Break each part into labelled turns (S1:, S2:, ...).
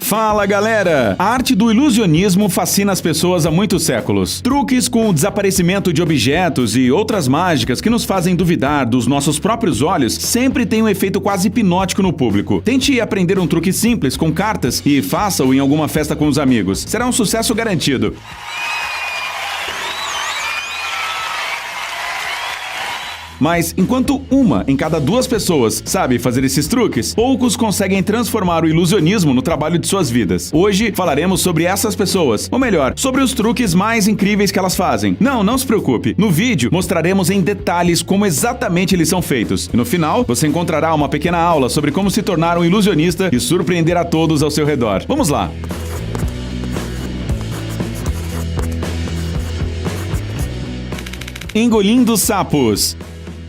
S1: Fala galera! A arte do ilusionismo fascina as pessoas há muitos séculos. Truques com o desaparecimento de objetos e outras mágicas que nos fazem duvidar dos nossos próprios olhos sempre têm um efeito quase hipnótico no público. Tente aprender um truque simples com cartas e faça-o em alguma festa com os amigos. Será um sucesso garantido. Mas, enquanto uma em cada 2 pessoas sabe fazer esses truques, poucos conseguem transformar o ilusionismo no trabalho de suas vidas. Hoje falaremos sobre essas pessoas, ou melhor, sobre os truques mais incríveis que elas fazem. Não se preocupe. No vídeo, mostraremos em detalhes como exatamente eles são feitos. E no final, você encontrará uma pequena aula sobre como se tornar um ilusionista e surpreender a todos ao seu redor. Vamos lá! Engolindo sapos.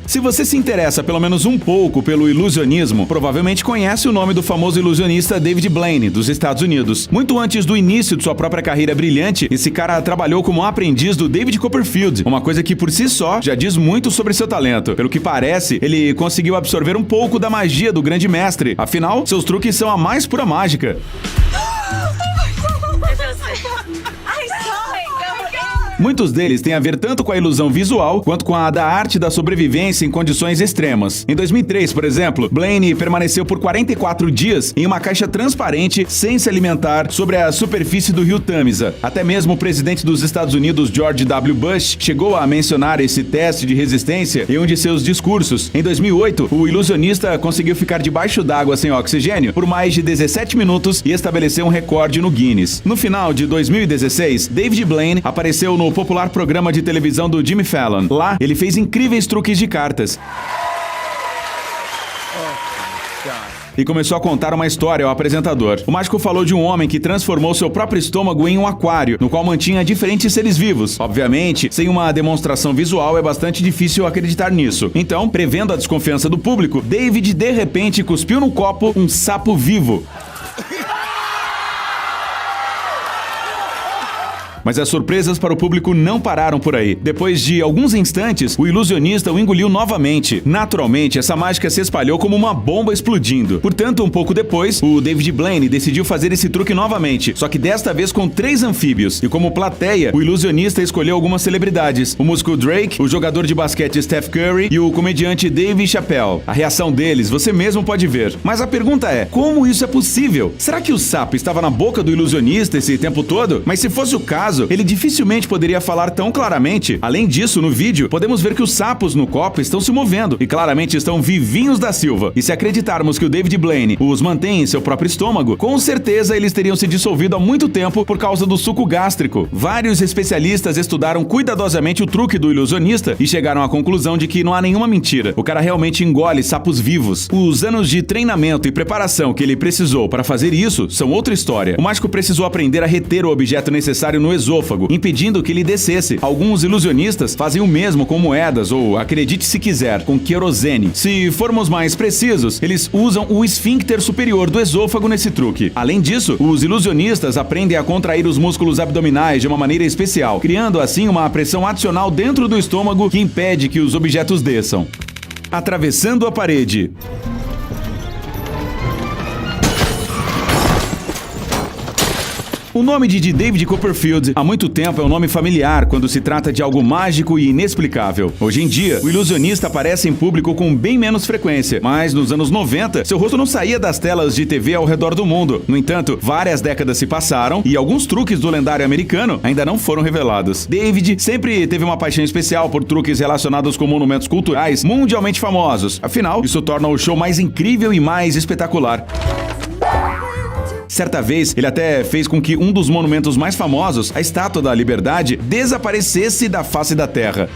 S1: Se você se interessa pelo menos um pouco pelo ilusionismo, provavelmente conhece o nome do famoso ilusionista David Blaine, dos Estados Unidos. Muito antes do início de sua própria carreira brilhante, esse cara trabalhou como aprendiz do David Copperfield, uma coisa que por si só já diz muito sobre seu talento. Pelo que parece, ele conseguiu absorver um pouco da magia do grande mestre, afinal, seus truques são a mais pura mágica. Muitos deles têm a ver tanto com a ilusão visual quanto com a da arte da sobrevivência em condições extremas. Em 2003, por exemplo, Blaine permaneceu por 44 dias em uma caixa transparente sem se alimentar sobre a superfície do rio Tâmisa. Até mesmo o presidente dos Estados Unidos, George W. Bush, chegou a mencionar esse teste de resistência em um de seus discursos. Em 2008, o ilusionista conseguiu ficar debaixo d'água sem oxigênio por mais de 17 minutos e estabeleceu um recorde no Guinness. No final de 2016, David Blaine apareceu no popular programa de televisão do Jimmy Fallon. Lá, ele fez incríveis truques de cartas. E começou a contar uma história ao apresentador. O mágico falou de um homem que transformou seu próprio estômago em um aquário, no qual mantinha diferentes seres vivos. Obviamente, sem uma demonstração visual é bastante difícil acreditar nisso. Então, prevendo a desconfiança do público, David de repente cuspiu no copo um sapo vivo. Mas as surpresas para o público não pararam por aí. Depois de alguns instantes, o ilusionista o engoliu novamente. Naturalmente, essa mágica se espalhou como uma bomba explodindo. Portanto, um pouco depois, o David Blaine decidiu fazer esse truque novamente, só que desta vez com 3 anfíbios. E como plateia, o ilusionista escolheu algumas celebridades: o músico Drake, o jogador de basquete Steph Curry e o comediante Dave Chappelle. A reação deles você mesmo pode ver. Mas a pergunta é, como isso é possível? Será que o sapo estava na boca do ilusionista esse tempo todo? Mas se fosse o caso, ele dificilmente poderia falar tão claramente. Além disso, no vídeo, podemos ver que os sapos no copo estão se movendo e claramente estão vivinhos da Silva. E se acreditarmos que o David Blaine os mantém em seu próprio estômago, com certeza eles teriam se dissolvido há muito tempo por causa do suco gástrico. Vários especialistas estudaram cuidadosamente o truque do ilusionista e chegaram à conclusão de que não há nenhuma mentira. O cara realmente engole sapos vivos. Os anos de treinamento e preparação que ele precisou para fazer isso são outra história. O mágico precisou aprender a reter o objeto necessário no esôfago, impedindo que ele descesse. Alguns ilusionistas fazem o mesmo com moedas ou, acredite se quiser, com querosene. Se formos mais precisos, eles usam o esfíncter superior do esôfago nesse truque. Além disso, os ilusionistas aprendem a contrair os músculos abdominais de uma maneira especial, criando assim uma pressão adicional dentro do estômago que impede que os objetos desçam. Atravessando a parede. O nome de David Copperfield há muito tempo é um nome familiar quando se trata de algo mágico e inexplicável. Hoje em dia, o ilusionista aparece em público com bem menos frequência, mas nos anos 90, seu rosto não saía das telas de TV ao redor do mundo. No entanto, várias décadas se passaram e alguns truques do lendário americano ainda não foram revelados. David sempre teve uma paixão especial por truques relacionados com monumentos culturais mundialmente famosos. Afinal, isso torna o show mais incrível e mais espetacular. Certa vez, ele até fez com que um dos monumentos mais famosos, a Estátua da Liberdade, desaparecesse da face da Terra.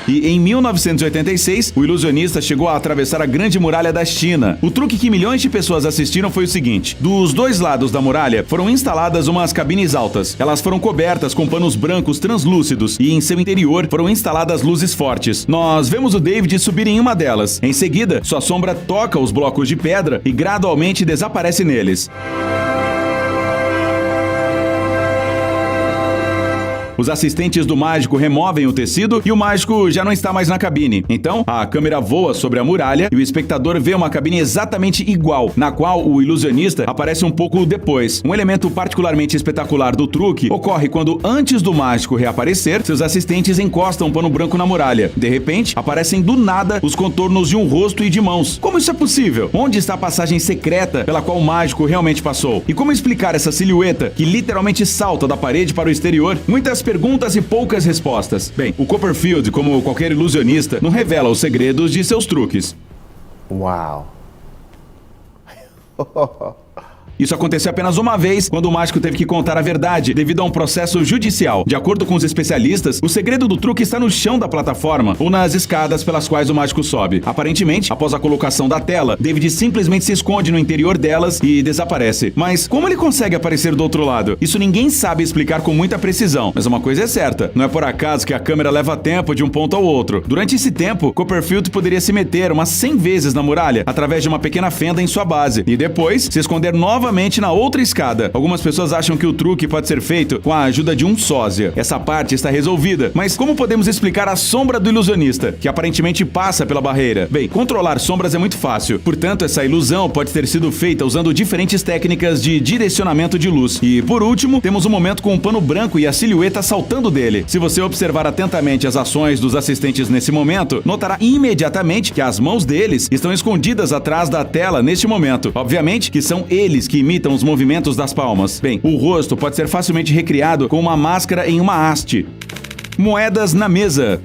S1: E em 1986, o ilusionista chegou a atravessar a Grande Muralha da China. O truque que milhões de pessoas assistiram foi o seguinte: dos dois lados da muralha foram instaladas umas cabines altas. Elas foram cobertas com panos brancos translúcidos e em seu interior foram instaladas luzes fortes. Nós vemos o David subir em uma delas. Em seguida, sua sombra toca os blocos de pedra e gradualmente desaparece neles. Os assistentes do mágico removem o tecido e o mágico já não está mais na cabine. Então, a câmera voa sobre a muralha e o espectador vê uma cabine exatamente igual, na qual o ilusionista aparece um pouco depois. Um elemento particularmente espetacular do truque ocorre quando, antes do mágico reaparecer, seus assistentes encostam um pano branco na muralha. De repente, aparecem do nada os contornos de um rosto e de mãos. Como isso é possível? Onde está a passagem secreta pela qual o mágico realmente passou? E como explicar essa silhueta que literalmente salta da parede para o exterior? Muitas perguntas e poucas respostas. Bem, o Copperfield, como qualquer ilusionista, não revela os segredos de seus truques.
S2: Uau!
S1: Isso aconteceu apenas uma vez, quando o mágico teve que contar a verdade, devido a um processo judicial. De acordo com os especialistas, o segredo do truque está no chão da plataforma ou nas escadas pelas quais o mágico sobe. Aparentemente, após a colocação da tela, David simplesmente se esconde no interior delas e desaparece. Mas como ele consegue aparecer do outro lado? Isso ninguém sabe explicar com muita precisão. Mas uma coisa é certa, não é por acaso que a câmera leva tempo de um ponto ao outro. Durante esse tempo, Copperfield poderia se meter umas 100 vezes na muralha, através de uma pequena fenda em sua base, e depois se esconder novamente na outra escada. Algumas pessoas acham que o truque pode ser feito com a ajuda de um sósia. Essa parte está resolvida, mas como podemos explicar a sombra do ilusionista, que aparentemente passa pela barreira? Bem, controlar sombras é muito fácil, portanto essa ilusão pode ter sido feita usando diferentes técnicas de direcionamento de luz. E por último, temos um momento com um pano branco e a silhueta saltando dele. Se você observar atentamente as ações dos assistentes nesse momento, notará imediatamente que as mãos deles estão escondidas atrás da tela neste momento. Obviamente que são eles que imitam os movimentos das palmas. Bem, o rosto pode ser facilmente recriado com uma máscara em uma haste. Moedas na mesa.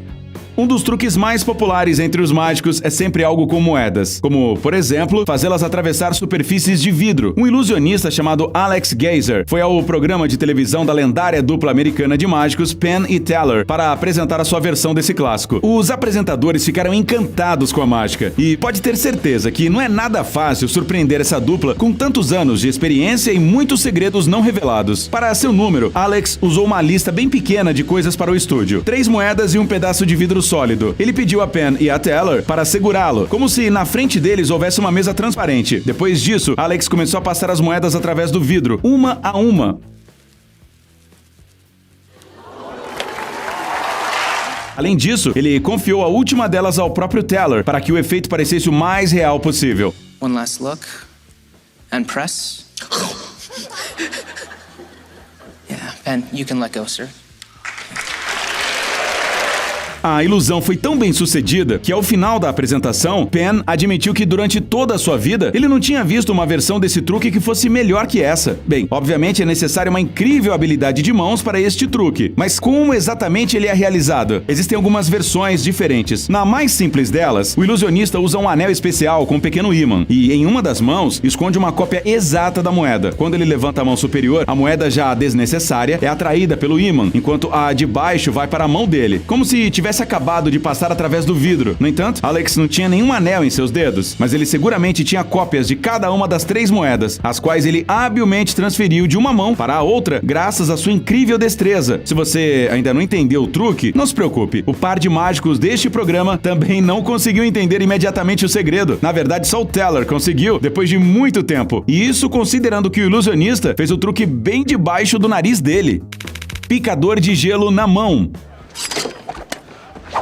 S1: Um dos truques mais populares entre os mágicos é sempre algo com moedas, como, por exemplo, fazê-las atravessar superfícies de vidro. Um ilusionista chamado Alex Geyser foi ao programa de televisão da lendária dupla americana de mágicos Penn e Teller para apresentar a sua versão desse clássico. Os apresentadores ficaram encantados com a mágica, e pode ter certeza que não é nada fácil surpreender essa dupla com tantos anos de experiência e muitos segredos não revelados. Para seu número, Alex usou uma lista bem pequena de coisas para o estúdio: 3 moedas e um pedaço de vidro sólido. Ele pediu a Penn e a Teller para segurá-lo, como se na frente deles houvesse uma mesa transparente. Depois disso, Alex começou a passar as moedas através do vidro, uma a uma. Além disso, ele confiou a última delas ao próprio Teller para que o efeito parecesse o mais real possível.
S3: One last look and press. Yeah, Penn, you can let go, sir.
S1: A ilusão foi tão bem sucedida que, ao final da apresentação, Penn admitiu que durante toda a sua vida ele não tinha visto uma versão desse truque que fosse melhor que essa. Bem, obviamente é necessária uma incrível habilidade de mãos para este truque, mas como exatamente ele é realizado? Existem algumas versões diferentes. Na mais simples delas, o ilusionista usa um anel especial com um pequeno ímã, e em uma das mãos esconde uma cópia exata da moeda. Quando ele levanta a mão superior, a moeda já desnecessária é atraída pelo ímã, enquanto a de baixo vai para a mão dele, como se tivesse acabado de passar através do vidro. No entanto, Alex não tinha nenhum anel em seus dedos, mas ele seguramente tinha cópias de cada uma das 3 moedas, as quais ele habilmente transferiu de uma mão para a outra graças à sua incrível destreza. Se você ainda não entendeu o truque, não se preocupe. O par de mágicos deste programa também não conseguiu entender imediatamente o segredo. Na verdade, só o Teller conseguiu depois de muito tempo. E isso considerando que o ilusionista fez o truque bem debaixo do nariz dele. Picador de gelo na mão.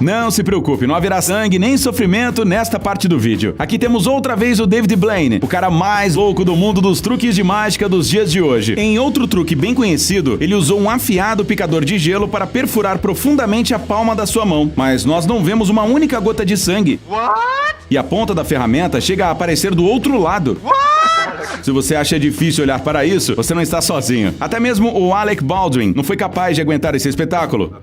S1: Não se preocupe, não haverá sangue nem sofrimento nesta parte do vídeo. Aqui temos outra vez o David Blaine, o cara mais louco do mundo dos truques de mágica dos dias de hoje. Em outro truque bem conhecido, ele usou um afiado picador de gelo para perfurar profundamente a palma da sua mão. Mas nós não vemos uma única gota de sangue. E a ponta da ferramenta chega a aparecer do outro lado. Se você acha difícil olhar para isso, você não está sozinho. Até mesmo o Alec Baldwin não foi capaz de aguentar esse espetáculo.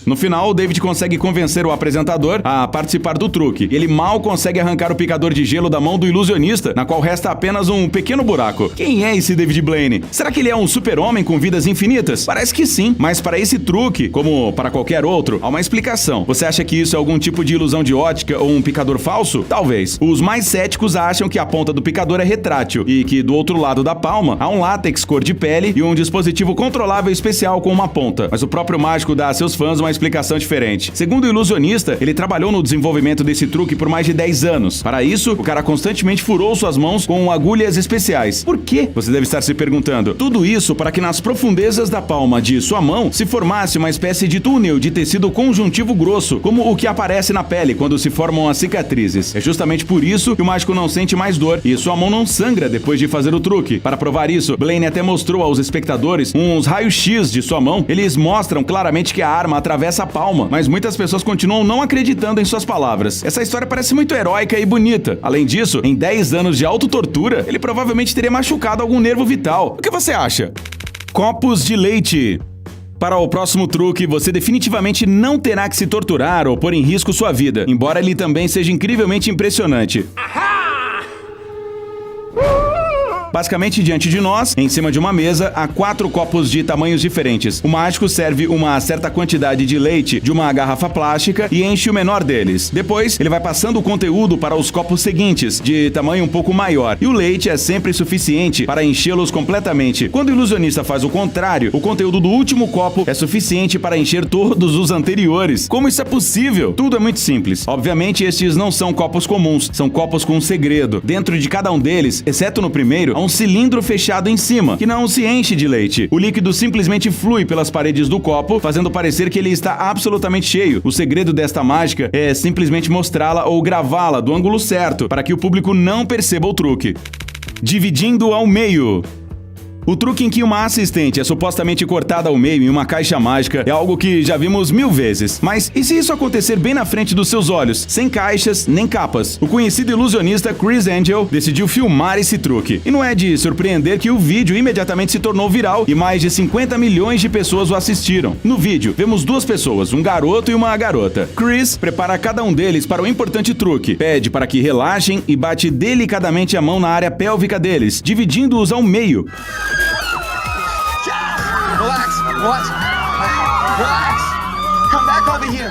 S1: No final, o David consegue convencer o apresentador a participar do truque. Ele mal consegue arrancar o picador de gelo da mão do ilusionista, na qual resta apenas um pequeno buraco. Quem é esse David Blaine? Será que ele é um super-homem com vidas infinitas? Parece que sim, mas para esse truque, como para qualquer outro, há uma explicação. Você acha que isso é algum tipo de ilusão de ótica ou um picador falso? Talvez. Os mais céticos acham que a ponta ponta do picador é retrátil e que do outro lado da palma há um látex cor de pele e um dispositivo controlável especial com uma ponta. Mas o próprio mágico dá a seus fãs uma explicação diferente. Segundo o ilusionista, ele trabalhou no desenvolvimento desse truque por mais de 10 anos. Para isso, o cara constantemente furou suas mãos com agulhas especiais. Por quê? Você deve estar se perguntando. Tudo isso para que nas profundezas da palma de sua mão se formasse uma espécie de túnel de tecido conjuntivo grosso, como o que aparece na pele quando se formam as cicatrizes. É justamente por isso que o mágico não sente mais dor e sua mão não sangra depois de fazer o truque. Para provar isso, Blaine até mostrou aos espectadores uns raios-x de sua mão. Eles mostram claramente que a arma atravessa a palma, mas muitas pessoas continuam não acreditando em suas palavras. Essa história parece muito heróica e bonita. Além disso, em 10 anos de autotortura, ele provavelmente teria machucado algum nervo vital. O que você acha? Copos de leite. Para o próximo truque, você definitivamente não terá que se torturar ou pôr em risco sua vida, embora ele também seja incrivelmente impressionante. Basicamente, diante de nós, em cima de uma mesa, há 4 copos de tamanhos diferentes. O mágico serve uma certa quantidade de leite de uma garrafa plástica e enche o menor deles. Depois, ele vai passando o conteúdo para os copos seguintes, de tamanho um pouco maior. E o leite é sempre suficiente para enchê-los completamente. Quando o ilusionista faz o contrário, o conteúdo do último copo é suficiente para encher todos os anteriores. Como isso é possível? Tudo é muito simples. Obviamente, estes não são copos comuns, são copos com um segredo. Dentro de cada um deles, exceto no primeiro, há um cilindro fechado em cima, que não se enche de leite. O líquido simplesmente flui pelas paredes do copo, fazendo parecer que ele está absolutamente cheio. O segredo desta mágica é simplesmente mostrá-la ou gravá-la do ângulo certo, para que o público não perceba o truque. Dividindo ao meio. O truque em que uma assistente é supostamente cortada ao meio em uma caixa mágica é algo que já vimos 1000 vezes. Mas e se isso acontecer bem na frente dos seus olhos, sem caixas nem capas? O conhecido ilusionista Criss Angel decidiu filmar esse truque. E não é de surpreender que o vídeo imediatamente se tornou viral e mais de 50 milhões de pessoas o assistiram. No vídeo, vemos 2 pessoas, um garoto e uma garota. Criss prepara cada um deles para o importante truque. Pede para que relaxem e bate delicadamente a mão na área pélvica deles, dividindo-os ao meio.
S2: Relax. Come back over here.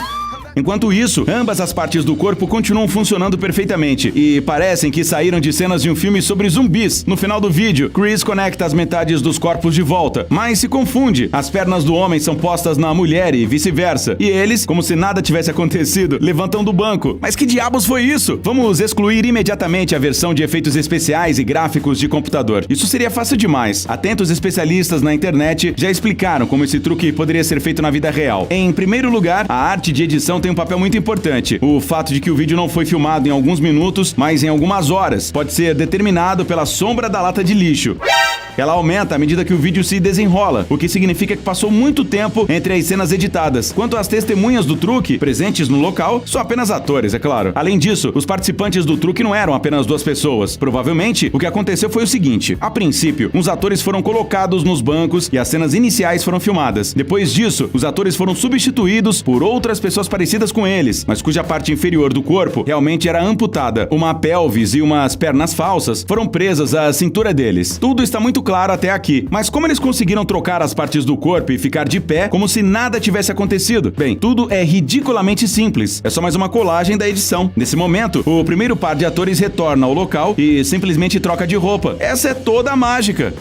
S1: Enquanto isso, ambas as partes do corpo continuam funcionando perfeitamente e parecem que saíram de cenas de um filme sobre zumbis. No final do vídeo, Criss conecta as metades dos corpos de volta, mas se confunde. As pernas do homem são postas na mulher e vice-versa. E eles, como se nada tivesse acontecido, levantam do banco. Mas que diabos foi isso? Vamos excluir imediatamente a versão de efeitos especiais e gráficos de computador. Isso seria fácil demais. Atentos especialistas na internet já explicaram como esse truque poderia ser feito na vida real. Em primeiro lugar, a arte de edição tem um papel muito importante. O fato de que o vídeo não foi filmado em alguns minutos, mas em algumas horas, pode ser determinado pela sombra da lata de lixo. Ela aumenta à medida que o vídeo se desenrola, o que significa que passou muito tempo entre as cenas editadas. Quanto às testemunhas do truque, presentes no local, são apenas atores, é claro. Além disso, os participantes do truque não eram apenas 2 pessoas. Provavelmente, o que aconteceu foi o seguinte. A princípio, uns atores foram colocados nos bancos e as cenas iniciais foram filmadas. Depois disso, os atores foram substituídos por outras pessoas parecidas com eles, mas cuja parte inferior do corpo realmente era amputada. Uma pelvis e umas pernas falsas foram presas à cintura deles. Tudo está muito claro até aqui, mas como eles conseguiram trocar as partes do corpo e ficar de pé como se nada tivesse acontecido? Bem, tudo é ridiculamente simples. É só mais uma colagem da edição. Nesse momento, o primeiro par de atores retorna ao local e simplesmente troca de roupa. Essa é toda a mágica.